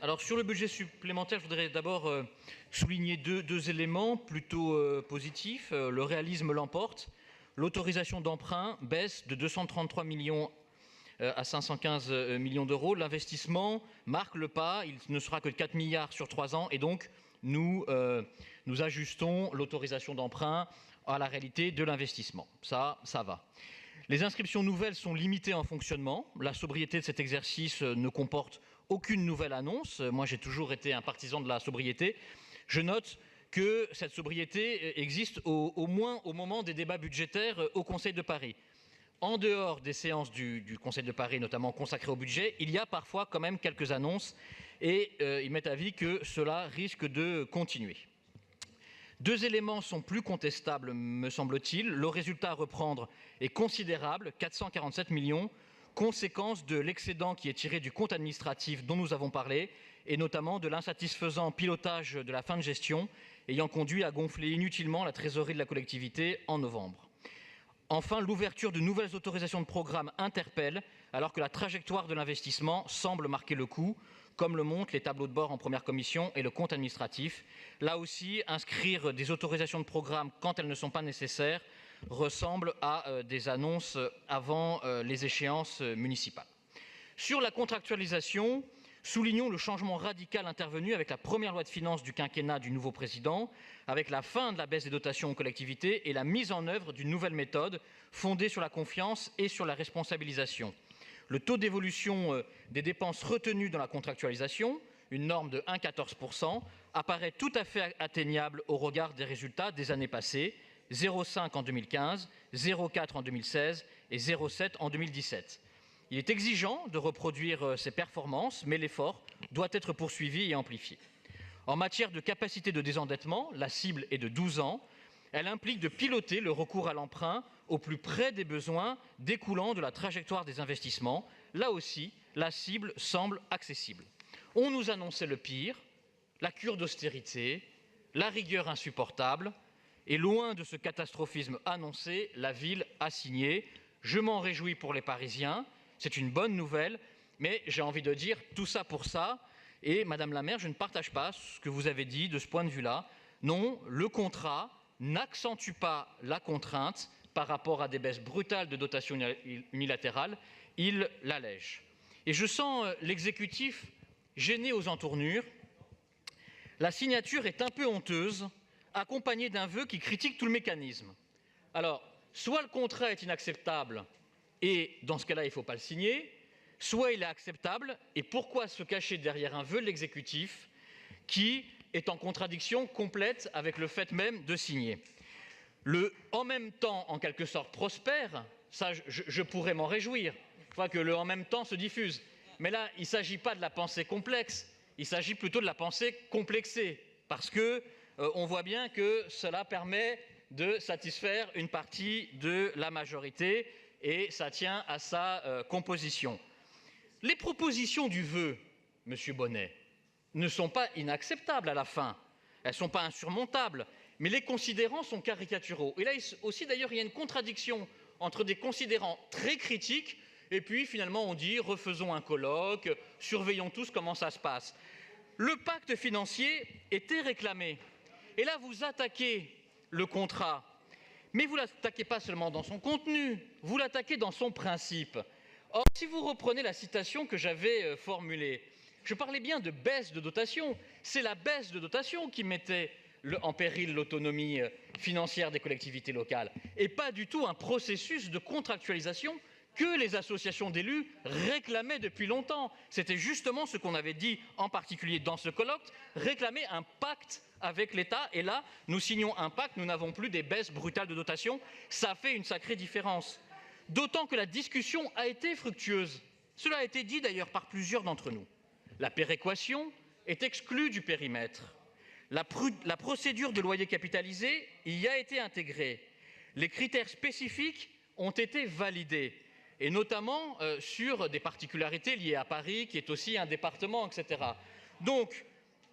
Alors sur le budget supplémentaire, je voudrais d'abord souligner deux éléments plutôt positifs. Le réalisme l'emporte. L'autorisation d'emprunt baisse de 233 millions à 515 millions d'euros. L'investissement marque le pas. Il ne sera que de 4 milliards sur 3 ans. Et donc, nous ajustons l'autorisation d'emprunt à la réalité de l'investissement. Ça va. Les inscriptions nouvelles sont limitées en fonctionnement. La sobriété de cet exercice ne comporte aucune nouvelle annonce. Moi, j'ai toujours été un partisan de la sobriété. Je note que cette sobriété existe au moins au moment des débats budgétaires au Conseil de Paris. En dehors des séances du Conseil de Paris, notamment consacrées au budget, il y a parfois quand même quelques annonces et il m'est avis que cela risque de continuer. Deux éléments sont plus contestables, me semble-t-il. Le résultat à reprendre est considérable, 447 millions, conséquence de l'excédent qui est tiré du compte administratif dont nous avons parlé, et notamment de l'insatisfaisant pilotage de la fin de gestion, ayant conduit à gonfler inutilement la trésorerie de la collectivité en novembre. Enfin, l'ouverture de nouvelles autorisations de programme interpelle, alors que la trajectoire de l'investissement semble marquer le coup, comme le montrent les tableaux de bord en première commission et le compte administratif. Là aussi, inscrire des autorisations de programme quand elles ne sont pas nécessaires ressemble à des annonces avant les échéances municipales. Sur la contractualisation, soulignons le changement radical intervenu avec la première loi de finances du quinquennat du nouveau président, avec la fin de la baisse des dotations aux collectivités et la mise en œuvre d'une nouvelle méthode fondée sur la confiance et sur la responsabilisation. Le taux d'évolution des dépenses retenues dans la contractualisation, une norme de 1,14 %, apparaît tout à fait atteignable au regard des résultats des années passées, 0,5 en 2015, 0,4 en 2016 et 0,7 en 2017. Il est exigeant de reproduire ces performances, mais l'effort doit être poursuivi et amplifié. En matière de capacité de désendettement, la cible est de 12 ans. Elle implique de piloter le recours à l'emprunt au plus près des besoins découlant de la trajectoire des investissements. Là aussi, la cible semble accessible. On nous annonçait le pire, la cure d'austérité, la rigueur insupportable, et loin de ce catastrophisme annoncé, la ville a signé. Je m'en réjouis pour les Parisiens, c'est une bonne nouvelle, mais j'ai envie de dire tout ça pour ça. Et Madame la maire, je ne partage pas ce que vous avez dit de ce point de vue-là. Non, le contrat n'accentue pas la contrainte par rapport à des baisses brutales de dotation unilatérale, il l'allège. Et je sens l'exécutif gêné aux entournures. La signature est un peu honteuse, accompagnée d'un vœu qui critique tout le mécanisme. Alors, soit le contrat est inacceptable, et dans ce cas-là, il ne faut pas le signer, soit il est acceptable, et pourquoi se cacher derrière un vœu de l'exécutif qui est en contradiction complète avec le fait même de signer. Le « en même temps », en quelque sorte, prospère, ça je pourrais m'en réjouir. Je crois que le « en même temps » se diffuse. Mais là, il ne s'agit pas de la pensée complexe, il s'agit plutôt de la pensée complexée, parce qu'on voit bien que cela permet de satisfaire une partie de la majorité, et ça tient à sa composition. Les propositions du vœu, Monsieur Bonnet, ne sont pas inacceptables à la fin. Elles ne sont pas insurmontables, mais les considérants sont caricaturaux. Et là aussi, d'ailleurs, il y a une contradiction entre des considérants très critiques et puis, finalement, on dit « refaisons un colloque, surveillons tous comment ça se passe ». Le pacte financier était réclamé. Et là, vous attaquez le contrat. Mais vous ne l'attaquez pas seulement dans son contenu, vous l'attaquez dans son principe. Or, si vous reprenez la citation que j'avais formulée, je parlais bien de baisse de dotation. C'est la baisse de dotation qui mettait en péril l'autonomie financière des collectivités locales, et pas du tout un processus de contractualisation que les associations d'élus réclamaient depuis longtemps. C'était justement ce qu'on avait dit, en particulier dans ce colloque, réclamer un pacte avec l'État. Et là, nous signons un pacte, nous n'avons plus des baisses brutales de dotation. Ça fait une sacrée différence. D'autant que la discussion a été fructueuse. Cela a été dit d'ailleurs par plusieurs d'entre nous. La péréquation est exclue du périmètre. La procédure de loyer capitalisé y a été intégrée. Les critères spécifiques ont été validés, et notamment sur des particularités liées à Paris, qui est aussi un département, etc. Donc,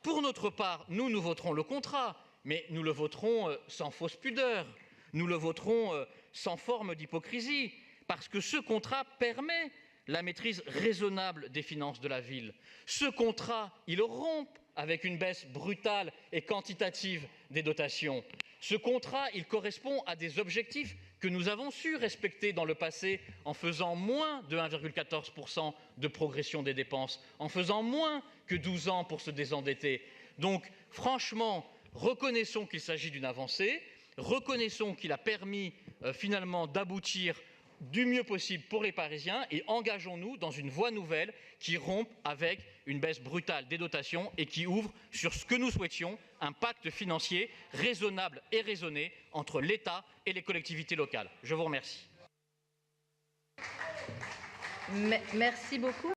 pour notre part, nous voterons le contrat, mais nous le voterons sans fausse pudeur, nous le voterons sans forme d'hypocrisie, parce que ce contrat permet la maîtrise raisonnable des finances de la ville. Ce contrat, il rompt avec une baisse brutale et quantitative des dotations. Ce contrat, il correspond à des objectifs que nous avons su respecter dans le passé en faisant moins de 1,14% de progression des dépenses, en faisant moins que 12 ans pour se désendetter. Donc, franchement, reconnaissons qu'il s'agit d'une avancée, reconnaissons qu'il a permis finalement d'aboutir du mieux possible pour les Parisiens et engageons-nous dans une voie nouvelle qui rompt avec une baisse brutale des dotations et qui ouvre sur ce que nous souhaitions, un pacte financier raisonnable et raisonné entre l'État et les collectivités locales. Je vous remercie. Merci beaucoup.